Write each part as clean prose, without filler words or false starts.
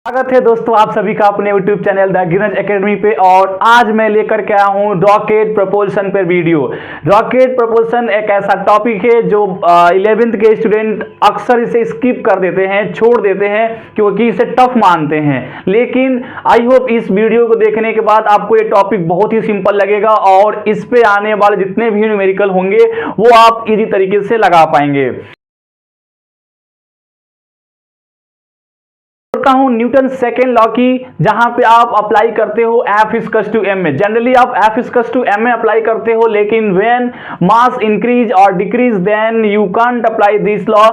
स्वागत है दोस्तों आप सभी का अपने YouTube चैनल द गिरज एकेडमी पे। और आज मैं लेकर के आया हूँ रॉकेट प्रपोल्सन पर वीडियो। रॉकेट प्रपोल्सन एक ऐसा टॉपिक है जो 11th के स्टूडेंट अक्सर इसे स्किप कर देते हैं, छोड़ देते हैं क्योंकि इसे टफ मानते हैं। लेकिन आई होप इस वीडियो को देखने के बाद आपको ये टॉपिक बहुत ही सिंपल लगेगा और इस पे आने वाले जितने भी न्यूमेरिकल होंगे वो आप इजी तरीके से लगा पाएंगे। हूं न्यूटन सेकेंड लॉ की, जहां पे आप अप्लाई करते हो F इक्वल्स टू m में। जनरली आप F इक्वल्स टू m में अप्लाई करते हो, लेकिन व्हेन मास इंक्रीज और decrease then you can't apply this law.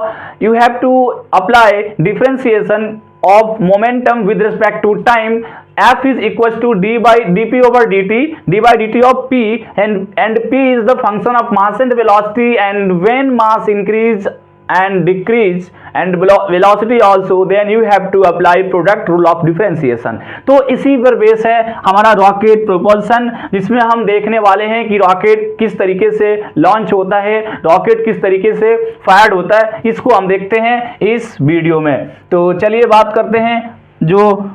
You have to apply differentiation of momentum with respect to time. F is equals to dp over dt of p, and p is the function of mass and velocity, and when mass increase and decrease and velocity also, then you have to apply product rule of differentiation। तो इसी पर base है हमारा rocket propulsion, जिसमें हम देखने वाले हैं कि रॉकेट किस तरीके से लॉन्च होता है, रॉकेट किस तरीके से फायर्ड होता है, इसको हम देखते हैं इस वीडियो में। तो चलिए बात करते हैं। जो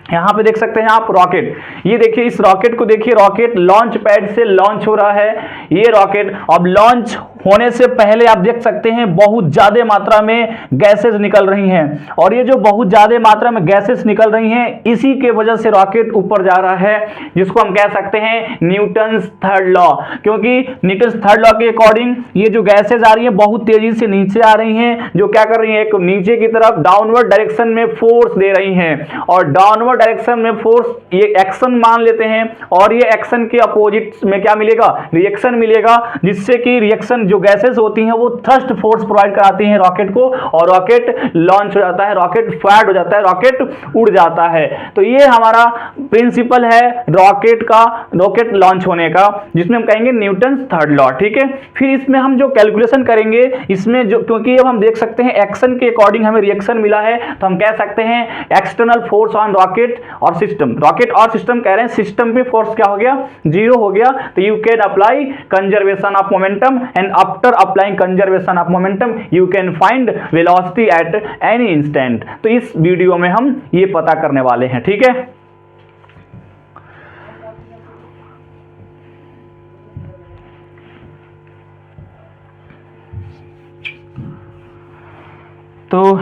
यहाँ पे देख सकते हैं आप रॉकेट, ये देखिए इस रॉकेट को देखिए, रॉकेट लॉन्च पैड से लॉन्च हो रहा है। ये रॉकेट अब लॉन्च होने से पहले आप देख सकते हैं बहुत ज्यादा मात्रा में गैसेस निकल रही हैं, और ये जो बहुत ज्यादा मात्रा में गैसेस निकल रही हैं इसी के वजह से रॉकेट ऊपर जा रहा है, जिसको हम कह सकते हैं न्यूटन्स थर्ड लॉ। क्योंकि न्यूटन्स थर्ड लॉ के अकॉर्डिंग ये जो गैसेस आ रही है बहुत तेजी से नीचे आ रही हैं, जो क्या कर रही है, एक नीचे की तरफ डाउनवर्ड डायरेक्शन में फोर्स दे रही हैं, और डाउनवर्ड डायरेक्शन में फोर्स ये एक्शन मान लेते हैं, और ये एक्शन के अपोजिट में क्या मिलेगा, रिएक्शन मिलेगा, जिससे कि रिएक्शन जो गैसेस होती हैं वो थ्रस्ट फोर्स प्रोवाइड कराती हैं रॉकेट को, और रॉकेट लॉन्च हो जाता है, रॉकेट फायर्ड हो जाता है, रॉकेट उड़ जाता है। तो ये हमारा प्रिंसिपल है रॉकेट का, रॉकेट लॉन्च होने का, जिसमें हम कहेंगे न्यूटन्स थर्ड लॉ। ठीक है, फिर इसमें हम जो कैलकुलेशन करेंगे इसमें जो, क्योंकि अब हम देख सकते हैं एक्शन के अकॉर्डिंग हमें रिएक्शन मिला है, तो हम कह सकते हैं एक्सटर्नल फोर्स ऑन रॉकेट और सिस्टम। रॉकेट और सिस्टम कह रहे हैं, सिस्टम पे फोर्स क्या हो गया, जीरो हो गया। तो you can apply conservation of momentum, and after applying conservation of momentum you can find velocity at any instant. तो इस वीडियो में हम ये पता करने वाले हैं। ठीक है, तो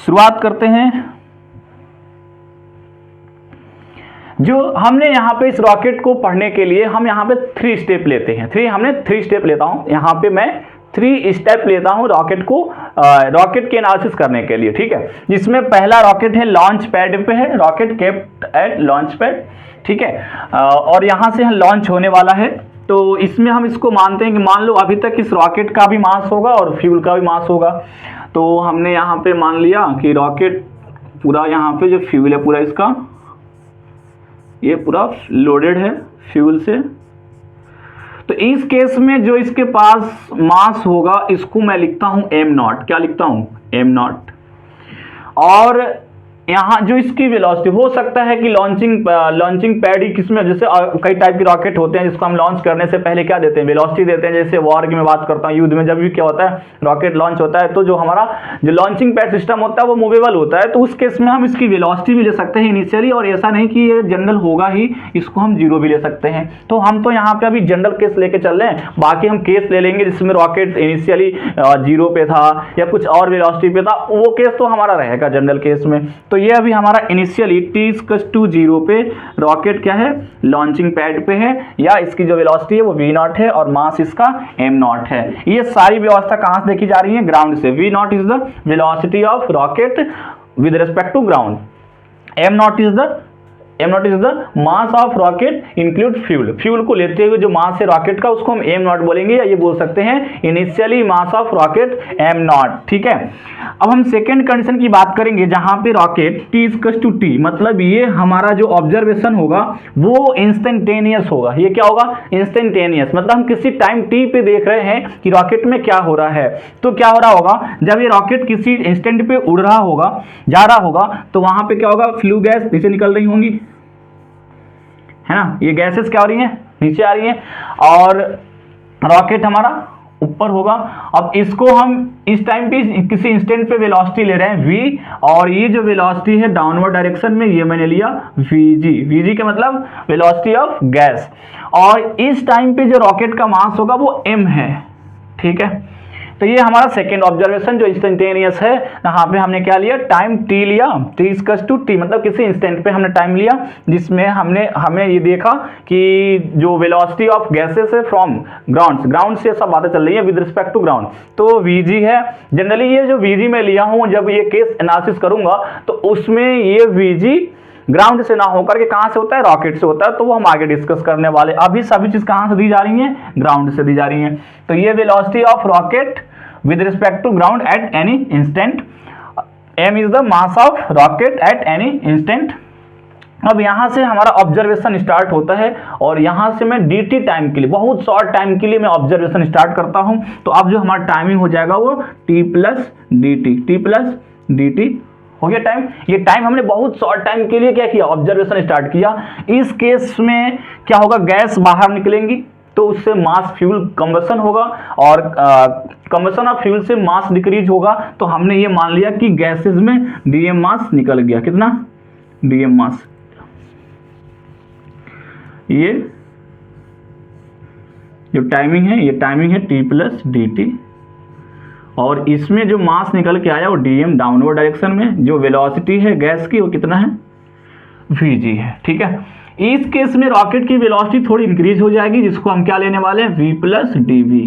शुरुआत करते हैं। जो हमने यहाँ पे इस रॉकेट को पढ़ने के लिए हम यहाँ पे 3 स्टेप लेते हैं। हमने 3 स्टेप लेता हूँ, यहाँ पे मैं 3 स्टेप लेता हूँ रॉकेट को, रॉकेट के एनालिसिस करने के लिए। ठीक है, जिसमें पहला रॉकेट है लॉन्च पैड पे है, rocket kept at launch pad. ठीक है, और यहाँ से लॉन्च होने वाला है। तो इसमें हम इसको मानते हैं कि मान लो अभी तक इस रॉकेट का भी मास होगा और फ्यूल का भी मास होगा। तो हमने यहाँ पे मान लिया कि रॉकेट पूरा, यहाँ पे जो फ्यूल है पूरा इसका, ये पूरा लोडेड है फ्यूल से। तो इस केस में जो इसके पास मास होगा इसको मैं लिखता हूं m0। क्या लिखता हूं, m0। और यहाँ जो इसकी वेलोसिटी, हो सकता है कि लॉन्चिंग पैड ही किसमें, जैसे कई टाइप के रॉकेट होते हैं जिसको हम लॉन्च करने से पहले क्या देते हैं, वेलोसिटी देते हैं। जैसे वॉर की मैं बात करता हूँ, युद्ध में जब भी क्या होता है रॉकेट लॉन्च होता है, तो जो हमारा जो लॉन्चिंग पैड सिस्टम होता है वो मूवेबल होता है, तो उस केस में हम इसकी वेलोसिटी भी ले सकते हैं इनिशियली, और ऐसा नहीं कि ये जनरल होगा ही, इसको हम जीरो भी ले सकते हैं। तो हम तो यहाँ पे अभी जनरल केस लेके चल रहे हैं, बाकी हम केस ले लेंगे जिसमें रॉकेट इनिशियली जीरो पे था या कुछ और वेलोसिटी पे था, वो केस तो हमारा रहेगा जनरल केस में। तो ये अभी हमारा इनिशियली t=0 पे रॉकेट क्या है, लॉन्चिंग पैड पे है, या इसकी जो वेलोसिटी है वो v0 है और मास इसका m0 है। ये सारी व्यवस्था कहां से देखी जा रही है, ग्राउंड से। v0 is the velocity of rocket with respect to ground, m0 is the mass of rocket include fuel. Fuel को लेते हुए जो मास है रॉकेट का उसको हम m0 बोलेंगे, या ये बोल सकते हैं initially mass of rocket m0। ठीक है, अब हम सेकेंड कंडीशन की बात करेंगे, जहां पे रॉकेट t=t, मतलब ये हमारा जो ऑब्जर्वेशन होगा वो इंस्टेंटेनियस होगा। ये क्या होगा, इंस्टेंटेनियस, मतलब हम किसी टाइम t पे देख रहे हैं कि रॉकेट में क्या हो रहा है। तो क्या हो रहा होगा, जब ये रॉकेट किसी इंस्टेंट पे उड़ रहा होगा, जा रहा होगा, तो वहां पे क्या होगा, फ्लू गैस नीचे निकल रही होंगी, है ना, ये गैसेस क्या हो रही हैं, नीचे आ रही हैं, और रॉकेट हमारा ऊपर होगा। अब इसको हम इस टाइम पे किसी इंस्टेंट पे वेलोसिटी ले रहे हैं v, और ये जो वेलोसिटी है डाउनवर्ड डायरेक्शन में, ये मैंने लिया vg। vg का मतलब वेलोसिटी ऑफ गैस, और इस टाइम पे जो रॉकेट का मास होगा वो m है, ठीक है। तो ये हमारा सेकेंड ऑब्जर्वेशन जो इंस्टेंटेनियस है, यहाँ पे हमने क्या लिया, टाइम t लिया, t इक्वल्स टू t, मतलब किसी इंस्टेंट पे हमने टाइम लिया जिसमें हमें ये देखा कि जो वेलोसिटी ऑफ गैसेस है फ्रॉम ग्राउंड से सब बातें चल रही है विद रिस्पेक्ट टू ग्राउंड, तो vg है। जनरली ये जो vg मैं लिया हूँ, जब ये केस एनालिसिस करूंगा तो उसमें ये vg ग्राउंड से ना होकर के कहां से होता है, रॉकेट से होता है, तो वो हम आगे डिस्कस करने वाले। अभी सभी चीज कहां से दी जा रही है, ग्राउंड से दी जा रही है। तो ये velocity of rocket with respect to ground at any instant, m is the mass of rocket at any instant. अब यहां से हमारा ऑब्जर्वेशन स्टार्ट होता है, और यहां से मैं dt टाइम के लिए, बहुत शॉर्ट टाइम के लिए मैं ऑब्जर्वेशन स्टार्ट करता हूं। तो अब जो हमारा टाइमिंग हो जाएगा वो t प्लस dt हो गया टाइम। ये टाइम हमने बहुत शॉर्ट टाइम के लिए क्या किया, ऑब्जर्वेशन स्टार्ट किया। इस केस में क्या होगा, गैस बाहर निकलेंगी तो उससे मास फ्यूल कंबशन होगा, और कंबशन ऑफ फ्यूल से मास डिक्रीज होगा। तो हमने ये मान लिया कि गैसेस में dm मास निकल गया, कितना dm मास। ये जो टाइमिंग है, ये टाइमिंग है t प्लस dt, और इसमें जो मास निकल के आया वो dm डाउनवर्ड डायरेक्शन में, जो वेलोसिटी है गैस की वो कितना है, vg है, ठीक है। इस केस में रॉकेट की वेलोसिटी थोड़ी इंक्रीज हो जाएगी, जिसको हम क्या लेने वाले हैं, v प्लस dv।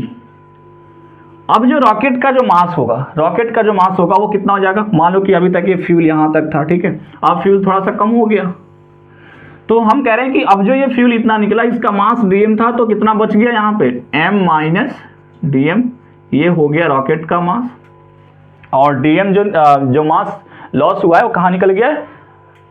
अब जो रॉकेट का जो मास होगा वो कितना हो जाएगा, मान लो कि अभी तक ये फ्यूल यहां तक था, ठीक है, अब फ्यूल थोड़ा सा कम हो गया, तो हम कह रहे हैं कि अब जो ये फ्यूल इतना निकला, इसका मास dm था, तो कितना बच गया यहाँ पे, m माइनस dm, ये हो गया रॉकेट का मास, और dm जो मास लॉस हुआ है वो कहाँ निकल गया है,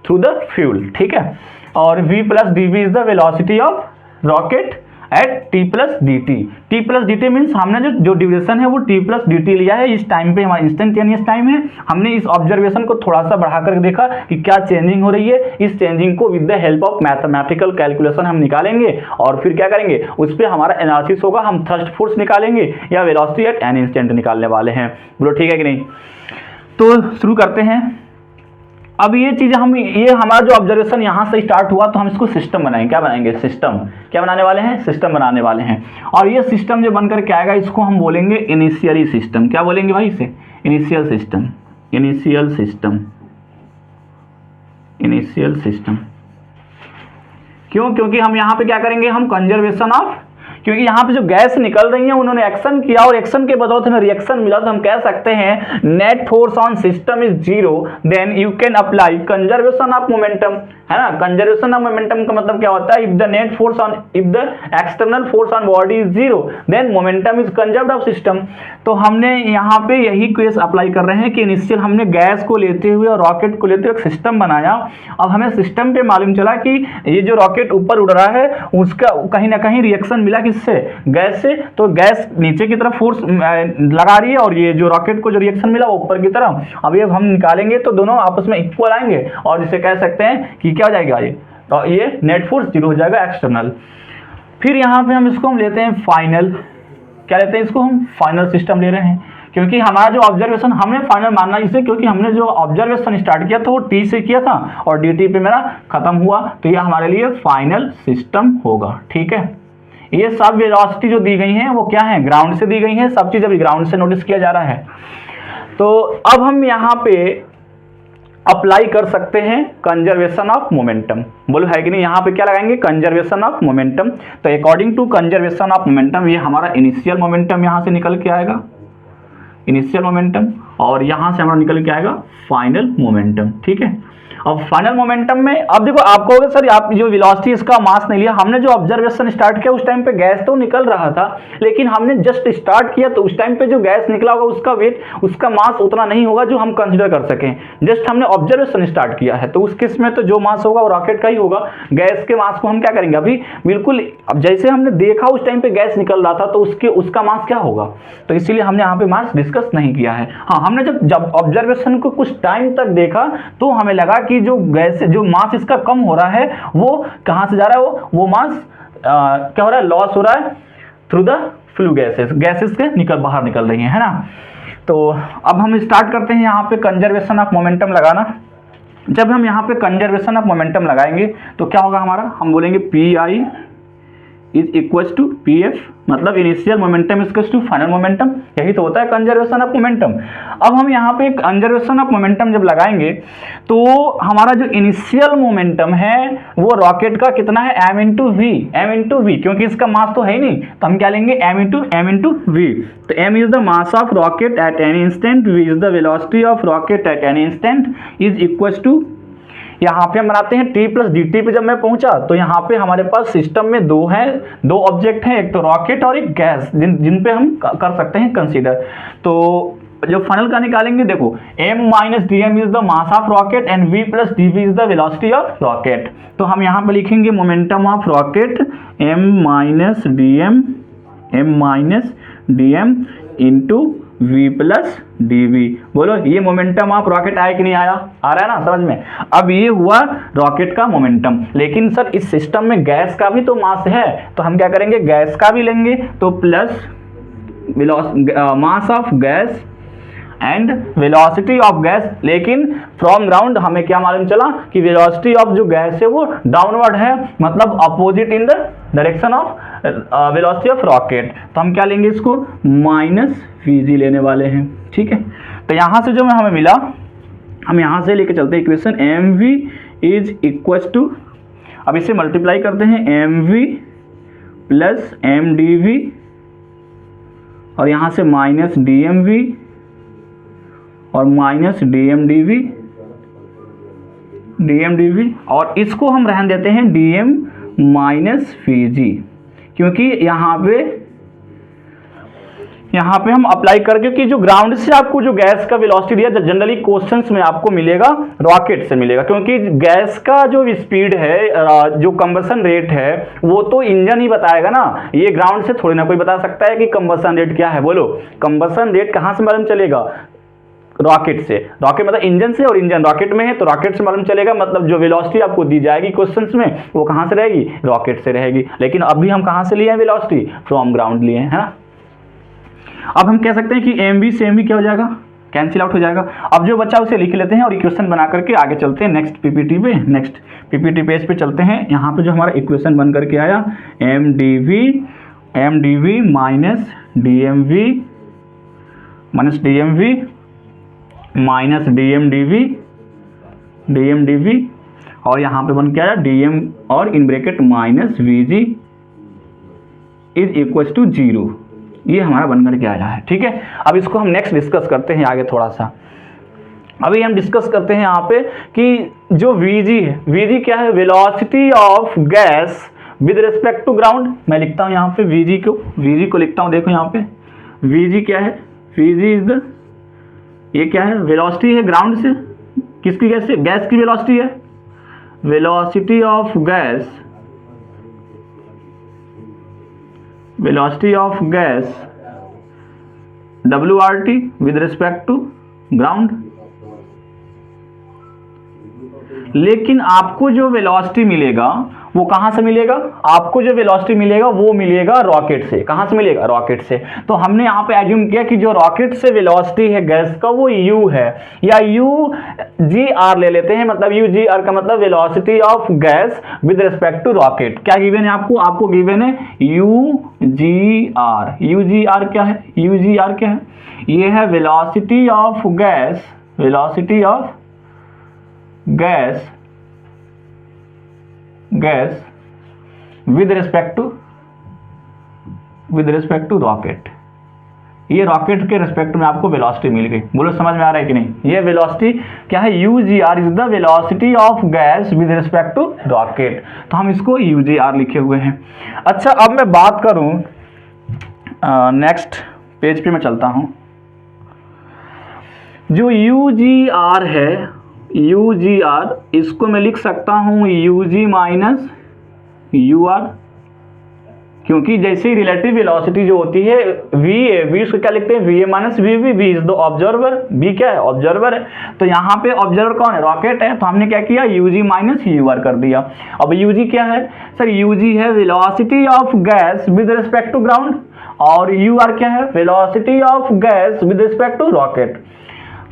थ्रू द फ्यूल, ठीक है। और v plus dv is the velocity of rocket at t plus dt। t plus dt means हमने जो ड्यूरेशन है वो t प्लस dt लिया है। इस टाइम पे हमारा इंस्टेंटेनियस टाइम है, हमने इस ऑब्जर्वेशन को थोड़ा सा बढ़ा कर देखा कि क्या चेंजिंग हो रही है। इस चेंजिंग को with the help of mathematical calculation हम निकालेंगे, और फिर क्या करेंगे, उस पर हमारा एनालिसिस होगा, हम थ्रस्ट फोर्स निकालेंगे या वेलोसिटी एट एन इंस्टेंट निकालने वाले हैं। बोलो ठीक है कि नहीं। तो शुरू करते हैं। अब ये चीज़ ये हमारा जो ऑब्जर्वेशन यहाँ से स्टार्ट हुआ, तो हम इसको सिस्टम बनाएंगे। क्या बनाएंगे, सिस्टम। क्या बनाने वाले हैं, सिस्टम बनाने वाले हैं। और ये सिस्टम जो बनकर के आएगा, इसको हम बोलेंगे इनिशियली सिस्टम। क्या बोलेंगे भाई इसे, initial system, initial system, initial system. क्यों, क्योंकि हम यहाँ पे क्या करेंगे, हम कंजर्वेशन ऑफ, क्योंकि यहाँ पे जो गैस निकल रही है उन्होंने एक्शन किया, और एक्शन के बदौलत हमें रिएक्शन मिला, तो हम कह सकते हैं net force on system is zero, then you can apply conservation of momentum, है ना। कंजर्वेशन ऑफ मोमेंटम का मतलब क्या होता है, if the net force on, if the external force on body is zero, then momentum is conserved of system. तो हमने यहाँ पे यही केस अप्लाई कर रहे हैं कि इनिशियल हमने गैस को लेते हुए और रॉकेट को लेते हुए एक सिस्टम बनाया। अब हमें सिस्टम पे मालूम चला कि ये जो रॉकेट ऊपर उड़ रहा है उसका कहीं ना कहीं रिएक्शन मिला, किससे, गैस से। तो गैस नीचे की तरफ फोर्स लगा रही है, और ये जो रॉकेट को जो रिएक्शन मिला वो ऊपर की तरफ। अब ये हम निकालेंगे तो दोनों आपस में इक्वल आएंगे, और इसे कह सकते हैं कि क्या हो जाएगा, ये नेट फोर्स जीरो हो जाएगा एक्सटर्नल। फिर यहाँ पे हम इसको लेते हैं फाइनल। क्या लेते हैं इसको, हम फाइनल सिस्टम ले रहे हैं, क्योंकि हमारा जो ऑब्जर्वेशन हमने फाइनल मानना इसे, क्योंकि हमने जो ऑब्जर्वेशन स्टार्ट किया था वो टी से किया था और dt पे मेरा खत्म हुआ, तो ये हमारे लिए फाइनल सिस्टम होगा। ठीक है, ये सब वेलोसिटी जो दी गई है वो क्या है, ग्राउंड से दी गई है, सब चीज अभी ग्राउंड से नोटिस किया जा रहा है। तो अब हम यहाँ पे अप्लाई कर सकते हैं कंजर्वेशन ऑफ मोमेंटम। बोलो है कि नहीं, यहाँ पे क्या लगाएंगे, कंजर्वेशन ऑफ मोमेंटम। तो according to conservation of momentum, ये हमारा इनिशियल मोमेंटम यहाँ से निकल के आएगा, इनिशियल मोमेंटम, और यहाँ से हमारा निकल के आएगा फाइनल मोमेंटम। ठीक है, अब फाइनल मोमेंटम में अब देखो, आप कहोगे सर आप जो वेलोसिटी इसका मास नहीं लिया, हमने जो ऑब्जर्वेशन स्टार्ट किया उस टाइम पे गैस तो निकल रहा था, लेकिन हमने जस्ट स्टार्ट किया तो उस टाइम पे जो गैस निकला होगा उसका वेट, उसका मास उतना नहीं होगा जो हम कंसिडर कर सकें। जस्ट हमने ऑब्जर्वेशन स्टार्ट किया है, तो उस केस में तो जो मास होगा वो रॉकेट का ही होगा। गैस के मास को हम क्या करेंगे अभी, बिल्कुल अब जैसे हमने देखा उस टाइम पे गैस निकल रहा था तो उसका मास क्या होगा, तो इसीलिए हमने यहाँ पे मास डिस्कस नहीं किया है। हाँ, हमने जब ऑब्जर्वेशन को कुछ टाइम तक देखा तो हमें लगा कि जो गैस, जो मास इसका कम हो रहा है वो कहां से जा रहा है, वो मास क्या हो रहा है, लॉस हो रहा है थ्रू द फ्लू गैसेस के बाहर निकल रही है ना। तो अब हम स्टार्ट करते हैं यहाँ पे कंजर्वेशन ऑफ मोमेंटम लगाना। जब हम यहाँ पे कंजर्वेशन ऑफ मोमेंटम लगाएंगे तो क्या होगा हमारा, हम बोलेंगे P I is equal to P F, मतलब initial momentum equal to final momentum. यही तो होता है कंजर्वेशन ऑफ मोमेंटम। अब हम यहाँ पे कंजर्वेशन ऑफ मोमेंटम जब लगाएंगे तो हमारा जो इनिशियल मोमेंटम है वो रॉकेट का कितना है, m इंटू वी, क्योंकि इसका मास तो है ही नहीं, तो हम क्या लेंगे m इंटू वी। तो m is the mass of rocket at any instant, v is the velocity of rocket at any instant, is equal to, यहाँ पे हम बनाते हैं t प्लस डी टी पे। जब मैं पहुंचा तो यहाँ पे हमारे पास सिस्टम में दो ऑब्जेक्ट हैं, एक तो रॉकेट और एक गैस, जिन पे हम कर सकते हैं कंसीडर। तो जो फाइनल का निकालेंगे, देखो m minus D m is the mass of rocket and v plus D v is the velocity of rocket. तो हम यहाँ पे लिखेंगे momentum of rocket m minus D m into v plus D v. बोलो ये momentum of rocket आया कि नहीं आया, आ रहा है ना समझ में। अब ये हुआ रॉकेट का मोमेंटम, लेकिन सर इस सिस्टम में गैस का भी तो मास है, तो हम क्या करेंगे, गैस का भी लेंगे, तो plus mass of gas and velocity of gas. लेकिन फ्रॉम ग्राउंड हमें क्या मालूम चला कि वेलोसिटी ऑफ जो गैस है वो डाउनवर्ड है, मतलब opposite in the direction of velocity of rocket. तो हम क्या लेंगे, इसको माइनस वीजी लेने वाले हैं, ठीक है। तो यहाँ से जो हमें मिला, हम यहाँ से लेके चलते हैं equation, m we is equal to, अब इसे मल्टीप्लाई करते हैं, m v plus m D we, और यहाँ से माइनस डी एम वी और minus D M D we, और इसको हम रहने देते हैं d M minus we g, क्योंकि यहाँ पे हम अप्लाई करके कि जो ग्राउंड से आपको जो गैस का वेलोसिटी दिया, जनरली क्वेश्चंस में आपको मिलेगा रॉकेट से मिलेगा, क्योंकि गैस का जो स्पीड है, जो कंबसन रेट है, वो तो इंजन ही बताएगा ना, ये ग्राउंड से थोड़ी ना कोई बता सकता है कि कंबसन रेट क्या है। बोलो कंबसन रेट कहाँ से मालूम चलेगा, रॉकेट से। रॉकेट मतलब इंजन से, और इंजन रॉकेट में है तो रॉकेट से मालूम चलेगा, मतलब जो वेलोसिटी आपको दी जाएगी क्वेश्चंस में वो कहाँ से रहेगी, रॉकेट से रहेगी। लेकिन अभी हम कहाँ से लिए हैं वेलोसिटी, फ्रॉम ग्राउंड लिए हैं, है ना। अब हम कह सकते हैं कि एम वी से एम वी क्या हो जाएगा, कैंसिल आउट हो जाएगा। अब जो बचा उसे लिख लेते हैं और इक्वेशन बना करके आगे चलते हैं नेक्स्ट पीपीटी पेज पे चलते हैं। यहाँ पे जो हमारा इक्वेशन बन करके आया, m D we minus D M we minus D M D we, और यहाँ पे बन के आया डी एम और in bracket minus we g is equal to 0। ये हमारा बन करके आया है, ठीक है। अब इसको हम नेक्स्ट डिस्कस करते हैं आगे थोड़ा सा। अभी हम डिस्कस करते हैं यहाँ पे कि जो वीजी है, वीजी क्या है, velocity of gas with respect to ground. मैं लिखता हूँ यहाँ पे वीजी को लिखता हूँ, देखो यहाँ पे वीजी क्या है, वीजी इज द, ये क्या है, वेलोसिटी है ग्राउंड से, किसकी, गैस से, गैस की वेलोसिटी है, velocity of gas, WRT with respect to ground. लेकिन आपको जो वेलोसिटी मिलेगा वो कहां से मिलेगा, आपको जो वेलोसिटी मिलेगा वो मिलेगा रॉकेट से। कहां से मिलेगा, रॉकेट से। तो हमने यहां पे एज्यूम किया कि जो रॉकेट से वेलोसिटी है गैस का वो u है, या UGR ले लेते हैं, मतलब UGR का मतलब velocity of gas with respect to rocket. क्या गिवन है आपको गिवन है UGR। UGR क्या है, ये है velocity of gas with respect to rocket. ये रॉकेट के रिस्पेक्ट में आपको वेलोसिटी मिल गई। बोलो समझ में आ रहा है कि नहीं। ये वेलोसिटी क्या है, UGR is the velocity of gas with respect to rocket. तो हम इसको UGR लिखे हुए हैं। अच्छा, अब मैं बात करूं, नेक्स्ट पेज पे मैं चलता हूं। जो UGR है, UGR इसको मैं लिख सकता हूं UG माइनस UR, क्योंकि जैसे ही रिलेटिव वेलोसिटी जो होती है वी उसको क्या लिखते हैं, v a minus v v, v is the observer, v क्या है, ऑब्जर्वर है। तो यहाँ पे ऑब्जर्वर कौन है, रॉकेट है, तो हमने क्या किया, यूजी माइनस यू आर कर दिया। अब यूजी क्या है सर, यूजी है velocity of gas with respect to ground, और यू आर क्या है, velocity of gas with respect to rocket.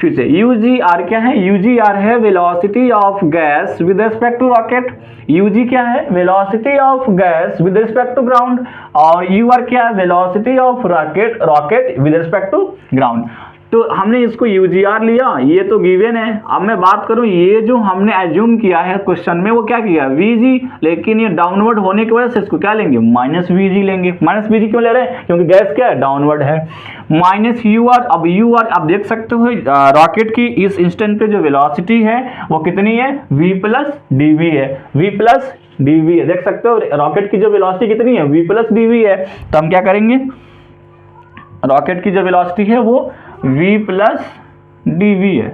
फिर से यूजीआर क्या है, यूजीआर है velocity of gas with respect to rocket, UG क्या है, velocity of gas with respect to ground, और यूआर क्या है, velocity of rocket with respect to ground. तो हमने इसको यूजीआर लिया, ये तो गिवन है। अब मैं बात करूं, ये जो हमने एज्यूम किया है क्वेश्चन में वो क्या किया, वीजी, लेकिन ये डाउनवर्ड होने की वजह से इसको क्या लेंगे, माइनस वीजी लेंगे। माइनस वीजी क्यों ले रहे हैं, क्योंकि गैस क्या है, डाउनवर्ड है। माइनस यूआर, अब यूआर आप देख सकते हो रॉकेट की इस इंस्टेंट पे जो वेलोसिटी है वो कितनी है, v प्लस डी है, v प्लस डी है, देख सकते हो रॉकेट की जो वेलोसिटी कितनी है, v प्लस डी है। तो हम क्या करेंगे, रॉकेट की जो वेलोसिटी है वो v प्लस डी है,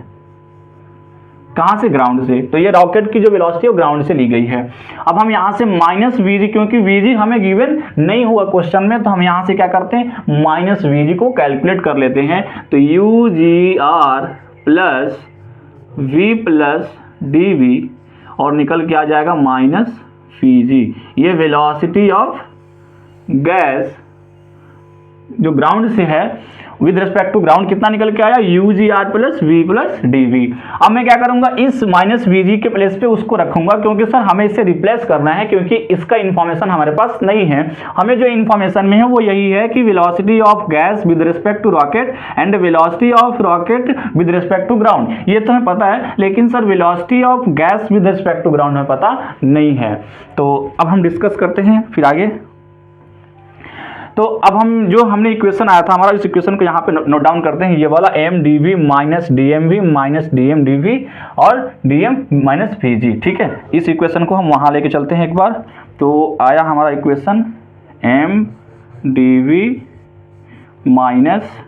कहां से, ग्राउंड से। तो ये रॉकेट की जो वेलोसिटी है वो ग्राउंड से ली गई है। अब हम यहां से माइनस वीजी, क्योंकि वीजी हमें गिवन नहीं हुआ क्वेश्चन में, तो हम यहां से क्या करते हैं, माइनस वीजी को कैलकुलेट कर लेते हैं। तो u ji are plus we plus D we, और निकल के आ जाएगा माइनस वीजी। ये वेलोसिटी ऑफ गैस जो ग्राउंड से है विद रिस्पेक्ट टू ग्राउंड कितना निकल के आया, u ji are plus we plus D v. अब मैं क्या करूंगा, इस माइनस वी जी के प्लेस पे उसको रखूंगा, क्योंकि सर हमें इसे रिप्लेस करना है, क्योंकि इसका इंफॉर्मेशन हमारे पास नहीं है। हमें जो इंफॉर्मेशन में है वो यही है कि velocity of gas with respect to rocket and velocity of rocket with respect to ground, ये तो हमें पता है, लेकिन sir velocity of gas with respect to ground हमें पता नहीं है। तो अब हम डिस्कस करते हैं फिर आगे। तो अब हम जो हमने इक्वेशन आया था हमारा, इस इक्वेशन को यहाँ पे नोट डाउन करते हैं, ये वाला M D we minus D M we minus D M D we और D M minus we G, ठीक है। इस इक्वेशन को हम वहाँ लेके चलते हैं एक बार। तो आया हमारा equation m D we minus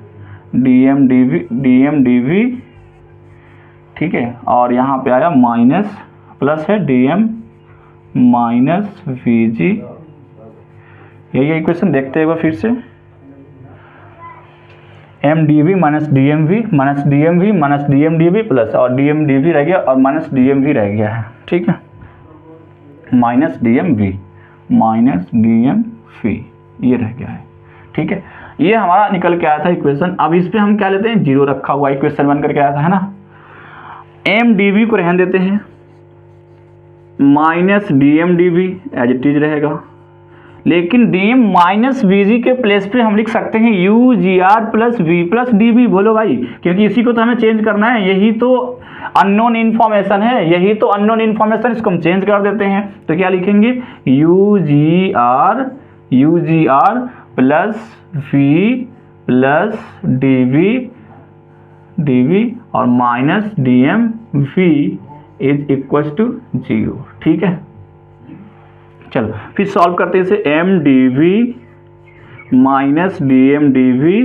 D M D v, ठीक है, और यहाँ पे आया माइनस प्लस है d M minus we g. यही इक्वेशन देखते हैं एक बार फिर से, m D we minus D M we minus D M we minus D M D we plus और डी एम डी वी रह गया और माइनस डी एम वी रह गया है, ठीक है, minus D M we minus D M v ये रह गया है, ठीक है। ये हमारा निकल के आया था इक्वेशन। अब इस पे हम क्या लेते हैं, जीरो रखा हुआ इक्वेशन बन करके आया था, है ना। एम डी वी को रहने देते हैं, minus D M D v as it is रहेगा, लेकिन d M minus we g के प्लेस पे हम लिख सकते हैं u ji are plus we plus D v. बोलो भाई, क्योंकि इसी को तो हमें चेंज करना है, यही तो अननोन इन्फॉर्मेशन है, यही तो अननोन इन्फॉर्मेशन, इसको हम चेंज कर देते हैं। तो क्या लिखेंगे, U ji are plus we plus D we और minus D M we is equal to 0, ठीक है। चलो फिर सॉल्व करते हैं इसे, M D we minus D M D we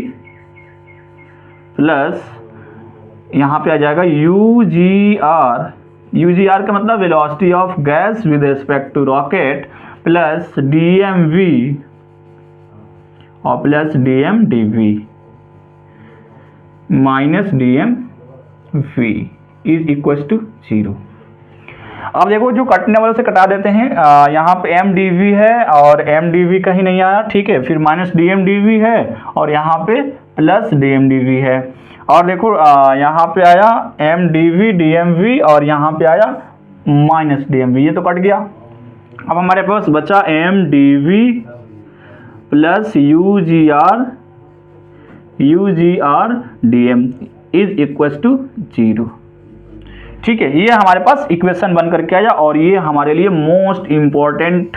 plus यहाँ पे आ जाएगा यू जी आर का मतलब velocity of gas with respect to rocket plus D M we और plus D M D we minus D M we is equal to 0। अब देखो जो कटने वाले से कटा देते हैं, यहाँ पे एम डी वी है और एम डी वी कहीं नहीं आया, ठीक है, फिर minus D M D v है और यहाँ पे plus D M D v है, और देखो यहाँ पे आया एम डी वी और यहाँ पे आया माइनस डी एम वी, ये तो कट गया। अब हमारे पास बचा m D we plus u ji r d m is equal to 0, ठीक है। ये हमारे पास इक्वेशन बन करके आया और ये हमारे लिए मोस्ट इंपॉर्टेंट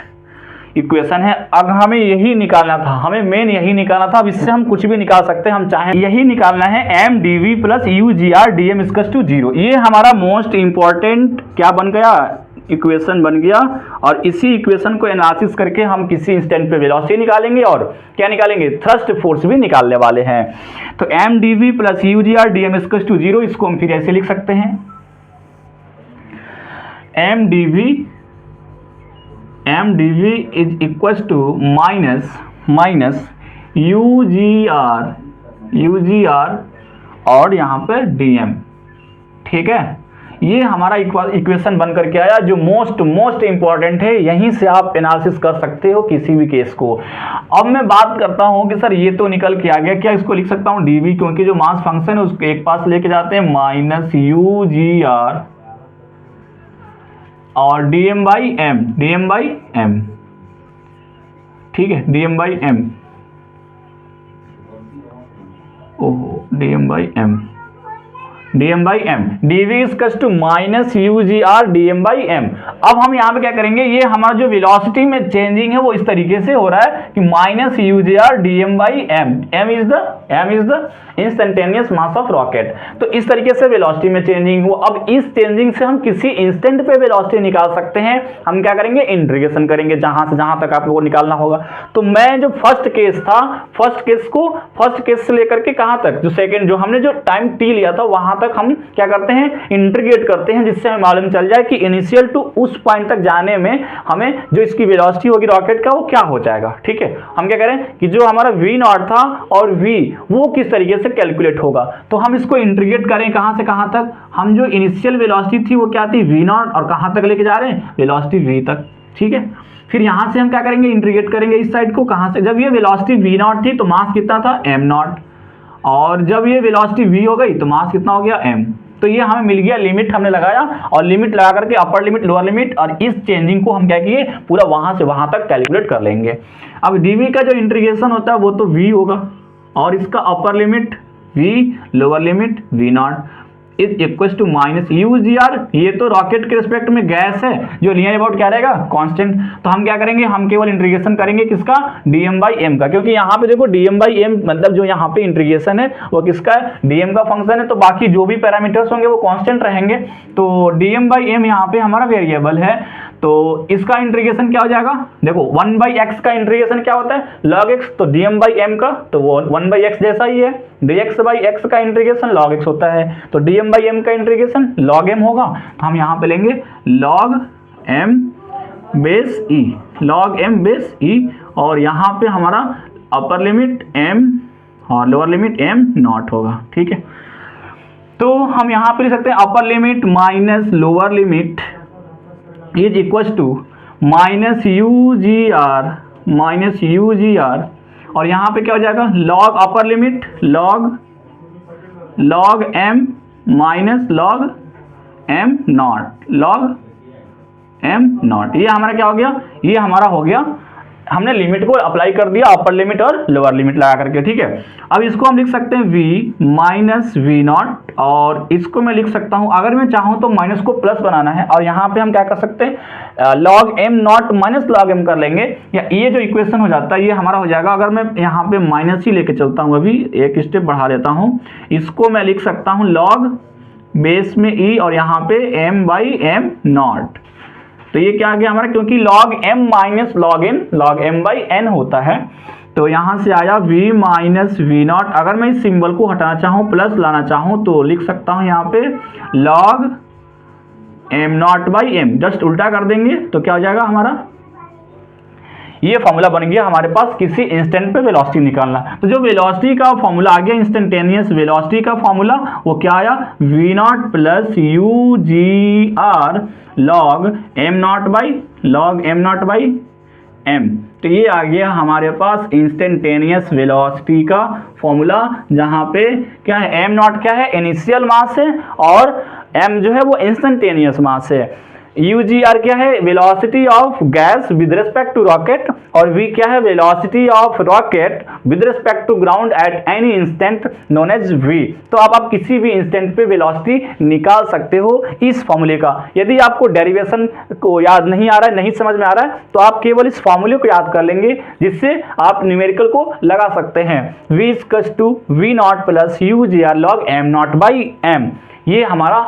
इक्वेशन है। अब हमें यही निकालना था, हमें मेन यही निकालना था। अब इससे हम कुछ भी निकाल सकते हैं, हम चाहें यही निकालना है, m D we plus u ji r d m equal to 0। ये हमारा मोस्ट इंपॉर्टेंट क्या बन गया, इक्वेशन बन गया। और इसी इक्वेशन को एनालिसिस करके हम किसी इंस्टेंट पे वेलोसिटी निकालेंगे और क्या निकालेंगे, थ्रस्ट फोर्स भी निकालने वाले हैं। तो m D we plus u ji r d m equal to 0, इसको हम फिर ऐसे लिख सकते हैं, m D v m D v is equal to minus u ji are और यहाँ पे डी एम। ठीक है, ये हमारा इक्वेशन बन करके आया जो मोस्ट इंपॉर्टेंट है। यहीं से आप एनालिसिस कर सकते हो किसी भी केस को। अब मैं बात करता हूं कि सर ये तो निकल के आ गया, क्या इसको लिख सकता हूं डीवी, क्योंकि जो मास फंक्शन है उसको एक पास लेके जाते हैं माइनस यू जी आर और डीएम बाई एम। ठीक है, डीएम बाई एम, ओहो d m by m dv is to minus u ji r d m by m. अब हम यहाँ पे क्या करेंगे, ये हमारा जो वेलोसिटी में चेंजिंग है वो इस तरीके से हो रहा है कि minus u ji r d m by m. M is the instantaneous mass of rocket. तो इस तरीके से वेलोसिटी में चेंजिंग हो। अब इस चेंजिंग से हम किसी इंस्टेंट पे वेलोसिटी निकाल सकते हैं। हम क्या करेंगे, इंटीग्रेशन करेंगे जहां से जहां तक आपको निकालना होगा। तो मैं जो फर्स्ट केस से लेकर के कहां तक, जो सेकंड, जो हमने जो टाइम टी लिया था वहां तक हम क्या करते हैं, इंटीग्रेट करते हैं, जिससे हमें मालूम चल जाए कि इनिशियल टू उस पॉइंट तक जाने में हमें जो इसकी वेलोसिटी होगी रॉकेट का वो क्या हो जाएगा। ठीक है, हम क्या करें कि जो हमारा v नॉट था और v वो किस तरीके से कैलकुलेट होगा। तो हम इसको इंटीग्रेट करें कहां से कहां तक, हम जो इनिशियल वेलोसिटी थी वो क्या थी v नॉट, और कहां तक लेके जा रहे हैं, वेलोसिटी v तक। ठीक है, फिर यहां से हम क्या करेंगे, इंटीग्रेट करेंगे इस साइड को। कहां से, जब ये वेलोसिटी v नॉट थी तो मास कितना था m नॉट, और जब ये वेलोसिटी v हो गई तो मास कितना हो गया m। तो ये हमें मिल गया, लिमिट हमने लगाया और लिमिट लगा करके अपर लिमिट लोअर लिमिट, और इस चेंजिंग को हम क्या किए, पूरा वहां से वहां तक कैलकुलेट कर लेंगे। अब dv का जो इंटीग्रेशन होता है वो तो v होगा, और इसका upper limit v, lower limit v not is equal to minus u ji r. ये तो रॉकेट के रिस्पेक्ट में गैस है, जो नियर अबाउट क्या रहेगा, कांस्टेंट। तो हम क्या करेंगे, हम केवल इंटीग्रेशन करेंगे किसका, डीएम बाई एम का, क्योंकि यहाँ पे देखो डीएम बाई एम मतलब जो यहाँ पे इंटीग्रेशन है वो किसका है, डीएम का फंक्शन है। तो बाकी जो भी पैरामीटर्स होंगे वो कांस्टेंट रहेंगे। तो डीएम बाई एम यहाँ पे हमारा वेरिएबल है, तो इसका इंटीग्रेशन क्या हो जाएगा, देखो 1 बाई एक्स का इंटीग्रेशन क्या होता है, log x। तो dm बाई एम का तो वो 1 बाई एक्स जैसा ही है। dx बाई एक्स का इंटीग्रेशन log x होता है, तो dm बाई एम का इंटीग्रेशन log m होगा। तो हम यहाँ पे लेंगे log m बेस e, और यहाँ पे हमारा अपर लिमिट m और लोअर लिमिट m नॉट होगा। ठीक है, तो हम यहाँ पे लिख सकते हैं upper limit minus lower limit is equal to minus u ji are, और यहाँ पे क्या हो जाएगा, log upper limit log m minus log m not. ये हमारा क्या हो गया, ये हमारा हो गया, हमने लिमिट को अप्लाई कर दिया अपर लिमिट और लोअर लिमिट लगा करके। ठीक है, अब इसको हम लिख सकते हैं v माइनस वी नॉट, और इसको मैं लिख सकता हूं, अगर मैं चाहूं तो माइनस को प्लस बनाना है, और यहाँ पे हम क्या कर सकते हैं, log m naught minus log m कर लेंगे, या ये जो इक्वेशन हो जाता है ये हमारा हो जाएगा। अगर मैं यहाँ पे माइनस ही लेके चलता हूँ, अभी एक स्टेप बढ़ा देता हूँ, इसको मैं लिख सकता हूँ log बेस में e और यहाँ पे m बाई एम नॉट। तो ये क्या आ गया हमारा, क्योंकि log m minus log m by n होता है, तो यहां से आया v माइनस वी नॉट। अगर मैं इस सिंबल को हटाना चाहूं, प्लस लाना चाहूं, तो लिख सकता हूं यहाँ पे log m not by m, just उल्टा कर देंगे तो क्या हो जाएगा हमारा, ये फॉर्मूला बन गया हमारे पास किसी इंस्टेंट पे वेलोसिटी निकालना। तो जो वेलोसिटी का फॉर्मूला आ गया, इंस्टेंटेनियस वेलोसिटी का फॉर्मूला, वो क्या आया, v not plus u ji r log m not by m। तो ये आ गया हमारे पास इंस्टेंटेनियस वेलोसिटी का फॉर्मूला, जहां पे क्या है, m नॉट क्या है, इनिशियल मास है, और m जो है वो इंस्टेंटेनियस मास है। UGR क्या है, velocity of gas with respect to rocket, और V क्या है, velocity of rocket with respect to ground at any instant known as V। तो आप किसी भी इंस्टेंट पे वेलोसिटी निकाल सकते हो इस फॉर्मूले का। यदि आपको डेरिवेशन को याद नहीं आ रहा है, नहीं समझ में आ रहा है, तो आप केवल इस फॉर्मूले को याद कर लेंगे, जिससे आप न्यूमेरिकल को लगा सकते हैं। V equals to V not plus UGR log m not by m। ये हमारा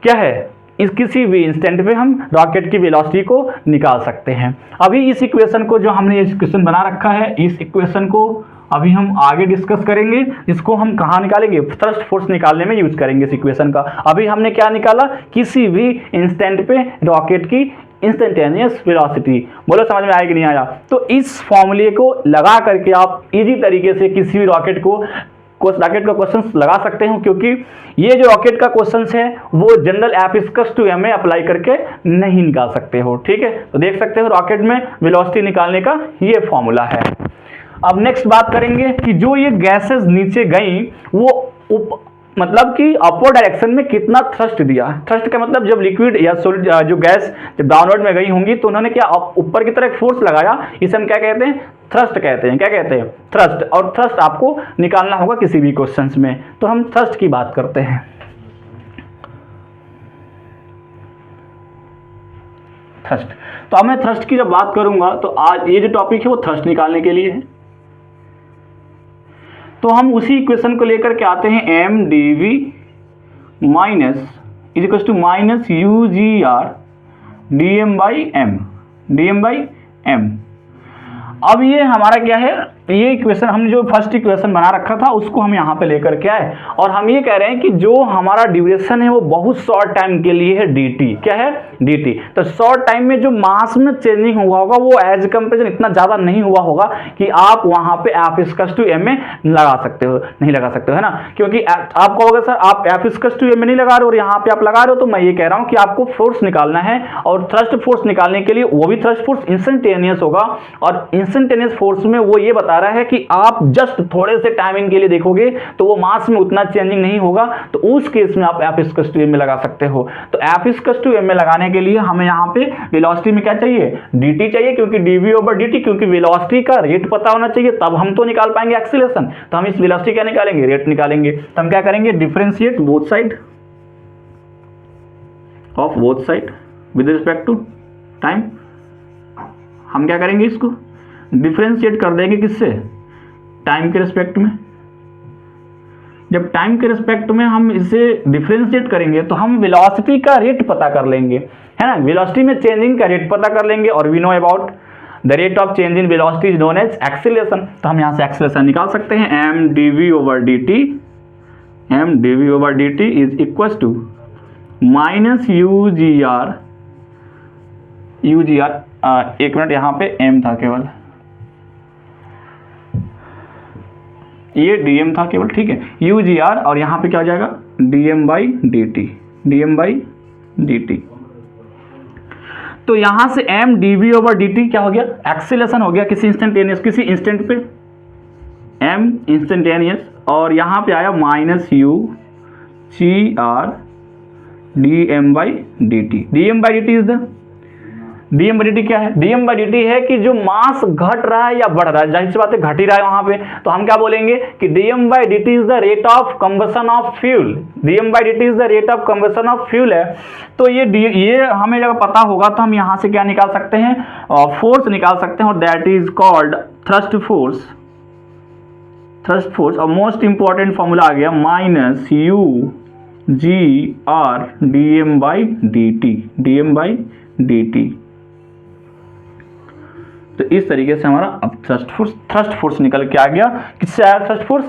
क्या है, इस किसी भी इंस्टेंट पे हम रॉकेट की वेलोसिटी को निकाल सकते हैं। अभी इस इक्वेशन को, जो हमने ये इक्वेशन बना रखा है, इस इक्वेशन को अभी हम आगे डिस्कस करेंगे। इसको हम कहाँ निकालेंगे, थ्रस्ट फोर्स निकालने में यूज करेंगे इस इक्वेशन का। अभी हमने क्या निकाला, किसी भी इंस्टेंट पे रॉकेट की इंस्टेंटेनियस वेलोसिटी। बोलो समझ में आया कि नहीं आया? तो इस फॉर्मूले को लगा करके आप इजी तरीके से किसी भी रॉकेट का क्वेश्चन लगा सकते हो, क्योंकि ये जो रॉकेट का क्वेश्चन है वो general f equals to m apply करके नहीं निकाल सकते हो। ठीक है, तो देख सकते हो रॉकेट में वेलोसिटी निकालने का ये फॉर्मूला है। अब नेक्स्ट बात करेंगे कि जो ये गैसेस नीचे गई वो मतलब कि अपवर्ड डायरेक्शन में कितना थ्रस्ट दिया। थ्रस्ट का मतलब जब लिक्विड या सॉलिड जो गैस जब डाउनवर्ड में गई होंगी तो उन्होंने क्या ऊपर की तरफ फोर्स लगाया, इसे हम क्या कहते हैं? थ्रस्ट कहते हैं। क्या कहते हैं? थ्रस्ट। और थ्रस्ट आपको निकालना होगा किसी भी क्वेश्चंस में, तो हम थ्रस्ट की बात करते हैं। थ्रस्ट, तो अब मैं थ्रस्ट की जब बात करूंगा तो आज ये जो टॉपिक है वो थ्रस्ट निकालने के लिए है। तो हम उसी इक्वेशन को लेकर के आते हैं, m D we minus is equal to minus u ji r d M by m. अब ये हमारा क्या है, ये इक्वेशन हम जो फर्स्ट इक्वेशन बना रखा था उसको हम यहाँ पे लेकर के आए और हम ये कह रहे हैं कि जो हमारा ड्यूरेशन है वो बहुत शॉर्ट टाइम के लिए है dt। क्या है? dt। तो शॉर्ट टाइम में जो मास में चेंजिंग हुआ होगा वो एज कंपेरिजन इतना ज़्यादा नहीं हुआ होगा कि आप वहाँ पे एफ इक्वल्स टू एम में लगा सकते हो, नहीं लगा सकते हो, है ना? क्योंकि आप कहोगे सर आप एफ इक्वल्स टू एम में नहीं लगा रहे हो और यहाँ पे आप लगा रहे हो, तो मैं ये कह रहा हूँ कि आपको फोर्स निकालना है और थ्रस्ट फोर्स निकालने के लिए वो भी थ्रस्ट फोर्स इंस्टेंटेनियस होगा। और इंस्टेंटेनियस फोर्स में वो ये बता रहा है कि आप जस्ट थोड़े से टाइमिंग के लिए देखोगे तो वो मास में उतना चेंजिंग नहीं होगा, तो उस केस में आप एफ इक्वल्स टू एम में लगा सकते हो। तो एफ इक्वल्स टू एम में लगाने के लिए हमें यहाँ पे वेलोसिटी में क्या चाहिए? dt चाहिए, क्योंकि dv ओवर dt, क्योंकि वेलोसिटी का रेट पता होना चाहिए तब हम तो निकाल पाएंगे एक्सीलरेशन। तो हम इस वेलोसिटी क्या निकालेंगे? रेट निकालेंगे। तो हम क्या करेंगे? Differentiate both side of both side with respect to time. हम क्या करेंगे? इसको डिफरेंशिएट कर देंगे किससे? टाइम के रिस्पेक्ट में। जब टाइम के रिस्पेक्ट में हम इसे डिफरेंशिएट करेंगे तो हम वेलोसिटी का रेट पता कर लेंगे, है ना? वेलोसिटी में चेंजिंग का रेट पता कर लेंगे और we know about the rate of change in velocity is known as acceleration. तो हम यहाँ से एक्सीलरेशन निकाल सकते हैं, m D v over d t is equal to minus u ji r. एक मिनट, यहाँ पे एम था केवल, ये dm था केवल, ठीक है, UGR और यहाँ पे क्या हो जाएगा? dm by dt। तो यहाँ से m dv ओवर dt क्या हो गया? एक्सीलरेशन हो गया किसी इंस्टेंट पे, m इंस्टेंटेनियस, और यहाँ पे आया minus UGR dm by dt। dm by dt क्या है? dm बाई dt है कि जो मास घट रहा है या बढ़ रहा है, जाहिर सी बात है घट ही रहा है वहां पे, तो हम क्या बोलेंगे कि dm by dt is the rate of combustion of fuel. dm by dt is the rate of combustion of fuel है। तो ये हमें जब पता होगा तो हम यहाँ से क्या निकाल सकते हैं? फोर्स निकाल सकते हैं, और that is called thrust force. और मोस्ट इंपॉर्टेंट फॉर्मूला आ गया minus UGR dm by dt। तो इस तरीके से हमारा अब थ्रस्ट फोर्स निकल के आ गया। किससे आया थ्रस्ट फोर्स?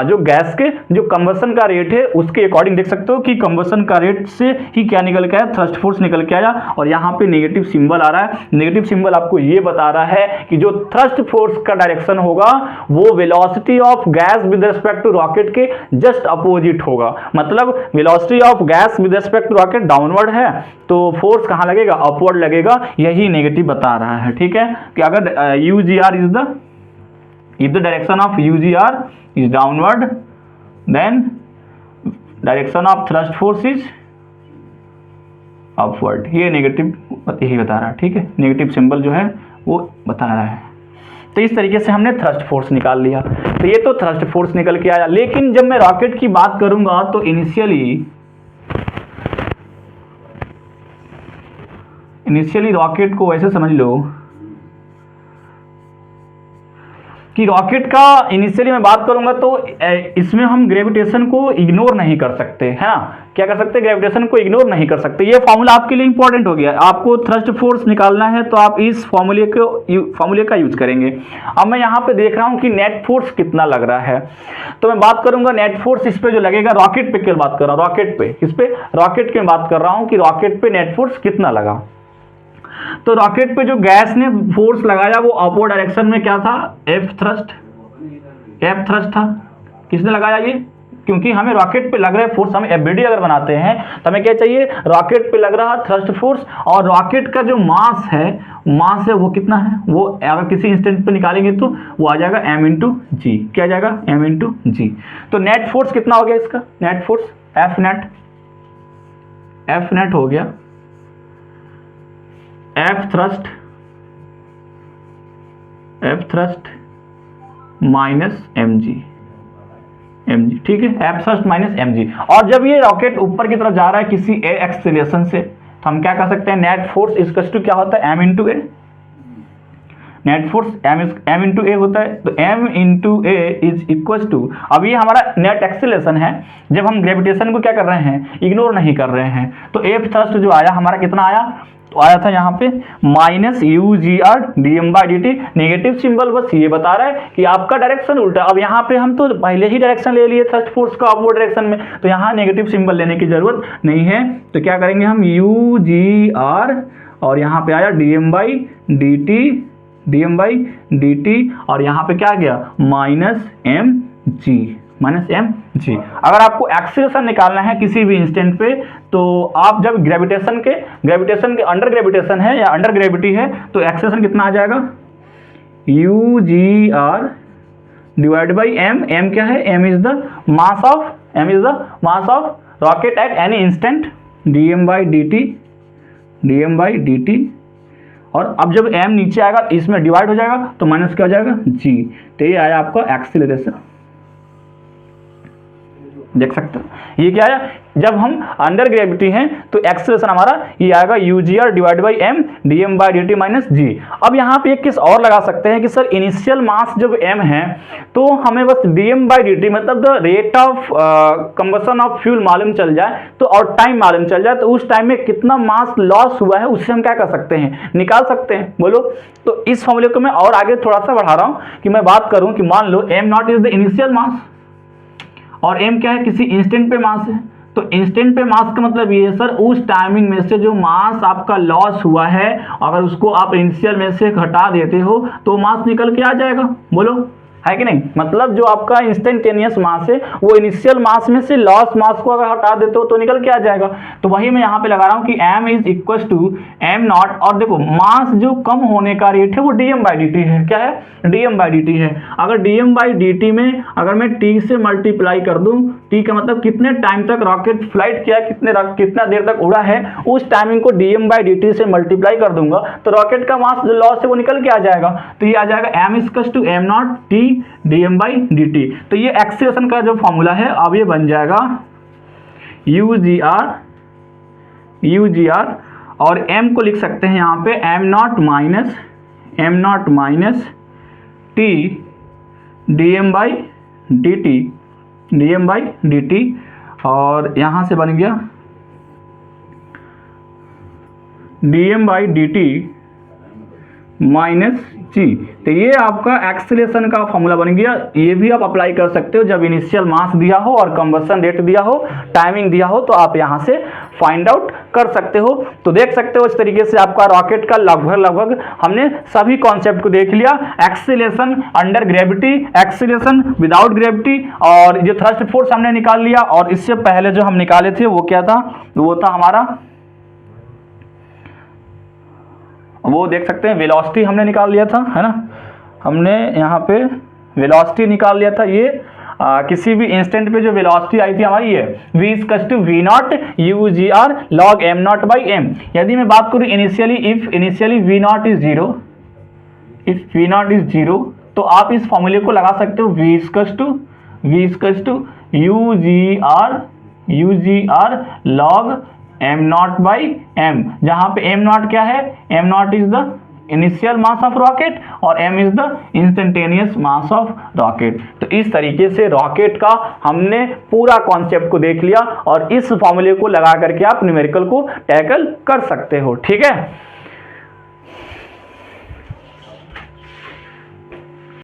जो गैस के जो कंबशन का रेट है उसके अकॉर्डिंग देख सकते हो कि कंबशन का रेट से ही क्या निकल के आया? थ्रस्ट फोर्स निकल के आया। और यहाँ पे नेगेटिव सिंबल आ रहा है। नेगेटिव सिंबल आपको ये बता रहा है कि जो थ्रस्ट फोर्स का डायरेक्शन होगा वो velocity of gas with respect to rocket के जस्ट अपोजिट होगा। मतलब velocity of gas with respect to rocket downward है, तो फोर्स कहाँ लगेगा? अपवर्ड लगेगा। यही नेगेटिव बता रहा है, ठीक है, कि अगर UGR if the direction of UGR is downward, then direction of thrust force is upward। ये नेगेटिव यही बता रहा है, ठीक है, नेगेटिव सिंबल जो है वो बता रहा है। तो इस तरीके से हमने थ्रस्ट फोर्स निकाल लिया। तो ये तो थ्रस्ट फोर्स निकल के आया। लेकिन जब मैं रॉकेट की बात करूंगा तो इनिशियली रॉकेट को ऐसे समझ लो कि रॉकेट का इनिशियली मैं बात करूंगा तो इसमें हम ग्रेविटेशन को इग्नोर नहीं कर सकते, है ना? क्या कर सकते? ग्रेविटेशन को इग्नोर नहीं कर सकते। ये फॉर्मूला आपके लिए इंपॉर्टेंट हो गया। आपको थ्रस्ट फोर्स निकालना है तो आप इस फॉर्मूले का यूज करेंगे। अब मैं यहाँ पे देख रहा हूँ कि नेट फोर्स कितना लग रहा है, तो मैं बात करूंगा नेट फोर्स इस पे जो लगेगा रॉकेट पे, क्या बात कर रहा हूँ? रॉकेट पे। किस पे? रॉकेट की बात कर रहा हूँ कि रॉकेट पे नेट फोर्स कितना लगा। तो रॉकेट पे जो गैस ने फोर्स लगाया वो अपवर्ड डायरेक्शन में क्या था, एफ थ्रस्ट था। किसने लगाया ये, क्योंकि हमें रॉकेट पे लग रहा है फोर्स, हम एफबीडी अगर बनाते हैं तो हमें क्या चाहिए, रॉकेट पे लग रहा थ्रस्ट फोर्स, और रॉकेट का जो मास है वो कितना है, वो अगर किसी इंस्टेंट पे निकालेंगे तो वो आ जाएगा m इंटू जी। क्या आ जाएगा, m इंटू जी। तो नेट फोर्स कितना हो गया इसका, नेट फोर्स एफ नेट हो गया f thrust minus m g, ठीक है, f thrust minus m g. और जब ये रॉकेट ऊपर की तरफ जा रहा है किसी ए एक्सेलरेशन से, तो हम क्या कर सकते हैं, नेट फोर्स इक्वल्स टू क्या होता है, m into a. Net force m into a होता है, तो m into a is equals to, अब ये हमारा नेट एक्सेलरेशन है, जब हम ग्रेविटेशन को क्या कर रहे हैं, इग्नोर नहीं कर रहे हैं, तो एफ थ्रस्ट जो आया हमारा कितना आया, तो आया था यहाँ पे minus u ji r d M by D t. Negative symbol बस ये बता रहा है कि आपका डायरेक्शन उल्टा। अब यहाँ पे हम तो पहले ही डायरेक्शन ले लिए थ्रस्ट फोर्स का अपवर्ड डायरेक्शन में, तो यहाँ नेगेटिव सिंबल लेने की जरूरत नहीं है। तो क्या करेंगे हम, यू जी आर और यहाँ पे आया d M by D T, और यहाँ पे क्या गया माइनस एम जी। अगर आपको एक्सीलरेशन निकालना है किसी भी इंस्टेंट पे, तो आप जब ग्रेविटेशन के अंडर ग्रेविटेशन है या अंडर ग्रेविटी है, तो एक्सीलरेशन कितना आ जाएगा, you ji are divide by m. M क्या है, m is the mass of rocket at any instant, d M by D T. और अब जब m नीचे आएगा इसमें डिवाइड हो जाएगा तो माइनस क्या हो जाएगा, g। तो ये आया आपका एक्सीलरेशन, देख सकते हो ये क्या आया, जब हम अंडर ग्रेविटी हैं तो एक्सीलरेशन हमारा ये आएगा U ji are divide by M D M by D T minus G. अब यहाँ पे एक किस और लगा सकते हैं कि सर इनिशियल मास जब m है तो हमें बस D M by D T मतलब the rate of combustion of fuel मालूम चल जाए, तो और टाइम मालूम चल जाए, तो उस टाइम में कितना मास लॉस हुआ है उससे हम क्या कर सकते हैं, निकाल सकते हैं। बोलो, तो इस फॉर्मूले को मैं और आगे थोड़ा सा बढ़ा रहा हूँ कि मैं बात करूँ कि मान लो m not is the initial mass और m क्या है, किसी इंस्टेंट पे मास है। तो इंस्टेंट पे मास का मतलब ये है सर, उस टाइमिंग में से जो मास आपका लॉस हुआ है अगर उसको आप इनिशियल में से घटा देते हो तो मास निकल के आ जाएगा। बोलो, है कि नहीं, मतलब जो आपका इंस्टेंटेनियस मास है वो इनिशियल मास में से लॉस मास को अगर हटा देते हो तो निकल के आ जाएगा। तो वही मैं यहाँ पे लगा रहा हूँ कि m is equal to m not, और देखो मास जो कम होने का रेट है वो dm बाई डी टी है। क्या है, dm बाई डी टी है। अगर dm बाई डी टी में अगर मैं t से मल्टीप्लाई कर दूं, t का मतलब कितने टाइम तक रॉकेट फ्लाइट किया, कितना देर तक उड़ा है, उस टाइमिंग को dm बाई डी टी से मल्टीप्लाई कर दूंगा तो रॉकेट का मास जो लॉस है वो निकल के आ जाएगा। तो ये आ जाएगा m equal to m not t dm by D t. तो ये एक्सीलरेशन का जो फॉर्मूला है अब ये बन जाएगा यू जी आर और m को लिख सकते हैं यहाँ पे m naught minus t dm by D T, और यहाँ से बन गया dm by D T minus G. तो ये आपका एक्सीलरेशन का फॉर्मूला बन गया। ये भी आप अप्लाई कर सकते हो जब इनिशियल मास दिया हो और कंबशन रेट दिया हो, टाइमिंग दिया हो, तो आप यहाँ से फाइंड आउट कर सकते हो। तो देख सकते हो इस तरीके से आपका रॉकेट का लगभग हमने सभी कॉन्सेप्ट को देख लिया। Acceleration under gravity, acceleration without gravity, और जो थ्रस्ट फोर्स हमने निकाल लिया। और इससे पहले जो हम निकाले थे वो क्या था, वो था हमारा, वो देख सकते हैं वेलोसिटी हमने निकाल लिया था, है ना, हमने यहाँ पे वेलोसिटी निकाल लिया था। ये किसी भी इंस्टेंट पे जो वेलोसिटी आई थी हमारी ये v equal to v not u ji r log m not by m। यदि मैं बात करूँ initially, if initially v not is zero, तो आप इस फॉर्मूले को लगा सकते हो v equal to u ji r log m not by m, जहां पे m नॉट क्या है, m not is the initial mass of rocket और m is the instantaneous mass of rocket. तो इस तरीके से रॉकेट का हमने पूरा कॉन्सेप्ट को देख लिया और इस फॉर्मूले को लगा करके आप न्यूमेरिकल को टैकल कर सकते हो। ठीक है।